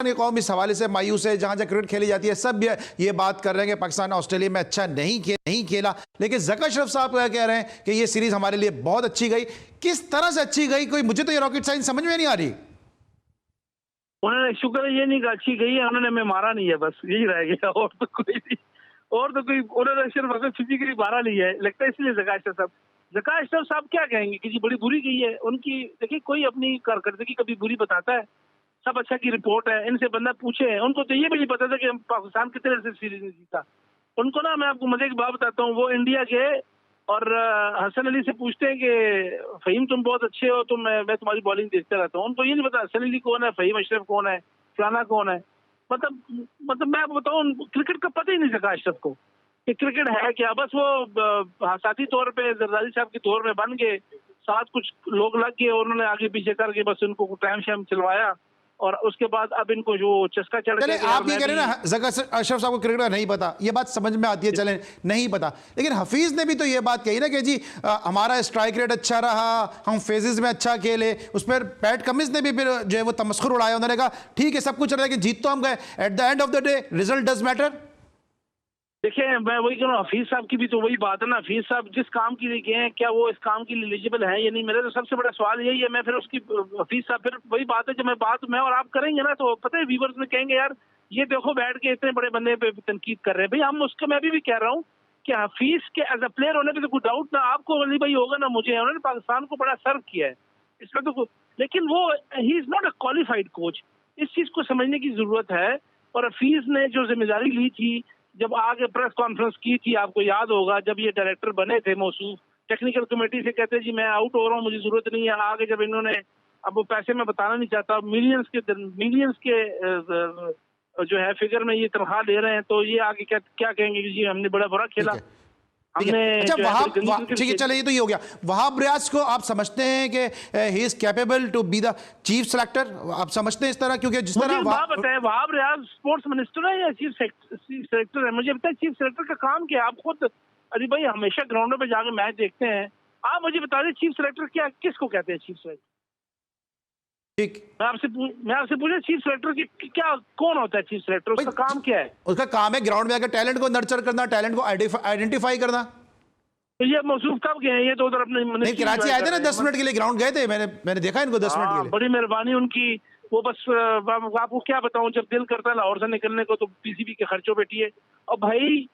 कौम इस हवाले से मायूस है। जहां जहां क्रिकेट खेली जाती है सब ये बात कर रहे हैं कि पाकिस्तान ऑस्ट्रेलिया में अच्छा नहीं खेला, लेकिन ज़का अशरफ साहब कह रहे हैं कि ये सीरीज हमारे लिए बहुत अच्छी गई। किस तरह से अच्छी गई, कोई मुझे तो ये रॉकेट साइंस समझ में नहीं आ रही। उन्होंने शुक्र है ये नहीं कहा अच्छी गई है, उन्होंने हमें मारा नहीं है, बस यही रह गया। और तो कोई उन्होंने सिर्फ अगर फिजिकली मारा नहीं है, लगता है इसलिए ज़का अशरफ साहब क्या कहेंगे कि जी बड़ी बुरी गई है उनकी। देखिए कोई अपनी कारकर्दगी कभी बुरी बताता है, सब अच्छा की रिपोर्ट है। इनसे बंदा पूछे, उनको तो ये भी नहीं पता था कि हम पाकिस्तान कितने से सीरीज नहीं जीता। उनको ना, मैं आपको मजे की बात बताता हूँ, वो इंडिया गए और हसन अली से पूछते हैं कि फ़हीम तुम बहुत अच्छे हो, मैं तुम्हारी बॉलिंग देखता रहता हूँ। उनको ये नहीं पता हसन अली कौन है, फ़हीम अशरफ कौन है, फलाना कौन है। मतलब मैं आपको बताऊँ, क्रिकेट का पता ही नहीं ज़का अशरफ को कि क्रिकेट है क्या। बस वो साथी तौर पे जरदारी साहब के दौर में बन गए, साथ कुछ लोग लग गए, उन्होंने आगे पीछे करके बस उनको टाइम शाइम चलवाया और उसके बाद अब इनको जो चस्का चढ़ चले गया। आप ये कह रहे हैं ना ज़का अशरफ साहब को क्रिकेट का नहीं पता, ये बात समझ में आती है, चले नहीं पता, लेकिन हफीज ने भी तो ये बात कही ना कि जी हमारा स्ट्राइक रेट अच्छा रहा, हम फेजेस में अच्छा खेले। उस पर पैट कमिंस ने भी फिर जो है वो तमस्खुर उड़ाया। उन्होंने कहा ठीक है सब कुछ रहा, कि जीत तो हम गए, at the end of the day result does matter. देखिए मैं वही कह रहा हूँ, हफीज साहब की भी तो वही बात है ना। हफीज साहब जिस काम के लिए गए हैं, क्या वो इस काम के लिए एलिजिबल है या नहीं, मेरा तो सबसे बड़ा सवाल यही है। मैं फिर उसकी हफीज साहब, फिर वही बात है, जब मैं और आप करेंगे ना तो पता है व्यूवर्स में कहेंगे यार ये देखो बैठ के इतने बड़े बंदे पे तनकीद कर रहे हैं। भाई हम उसका, मैं भी कह रहा हूँ कि हफीज के एज अ प्लेयर होने पर तो कोई डाउट ना आपको अली भाई होगा ना मुझे, उन्होंने पाकिस्तान को बड़ा सर्व किया है इसमें तो, लेकिन वो he is not a qualified coach. इस चीज को समझने की जरूरत है। और हफीज ने जो जिम्मेदारी ली थी, जब आगे प्रेस कॉन्फ्रेंस की थी, आपको याद होगा जब ये डायरेक्टर बने थे मौसूफ, टेक्निकल कमेटी से कहते जी मैं आउट हो रहा हूँ, मुझे जरूरत नहीं है। आगे जब इन्होंने, अब वो पैसे में बताना नहीं चाहता, मिलियंस के जो है फिगर में ये तनख्वाह ले रहे हैं, तो ये आगे क्या कहेंगे कि जी हमने बड़ा बुरा खेला, हमने। अच्छा ठीक है, चले ये तो ये हो गया। वहाब रियाज को आप समझते हैं कि he is capable to be the chief selector, आप समझते हैं इस तरह? क्योंकि जिस तरह वहाब रियाज स्पोर्ट्स मिनिस्टर है या चीफ सेलेक्टर है? मुझे पता है चीफ सेलेक्टर का काम क्या है। आप खुद अरे भाई हमेशा ग्राउंडों पे जाके मैच देखते हैं, आप मुझे बता दें चीफ सेलेक्टर क्या, किसको कहते हैं चीफ सेलेक्टर? ठीक, मैं आपसे पूछा चीफ सेलेक्टर की क्या, कौन होता है चीफ सेलेक्टर, उसका काम क्या है? उसका काम है ग्राउंड में आकर टैलेंट को नर्चर करना, टैलेंट को आइडेंटिफाई करना। तो ये मौसूफ कब गए हैं? ये तो उधर अपने कराची आए थे ना, 10 मिनट के लिए ग्राउंड गए थे, मैंने देखा इनको 10 मिनट के लिए। बड़ी मेहरबानी उनकी। वो बस आपको क्या बताऊं, जब दिल करता है लाहौर से निकलने को तो पीसीबी के खर्चों पे टिए। और भाई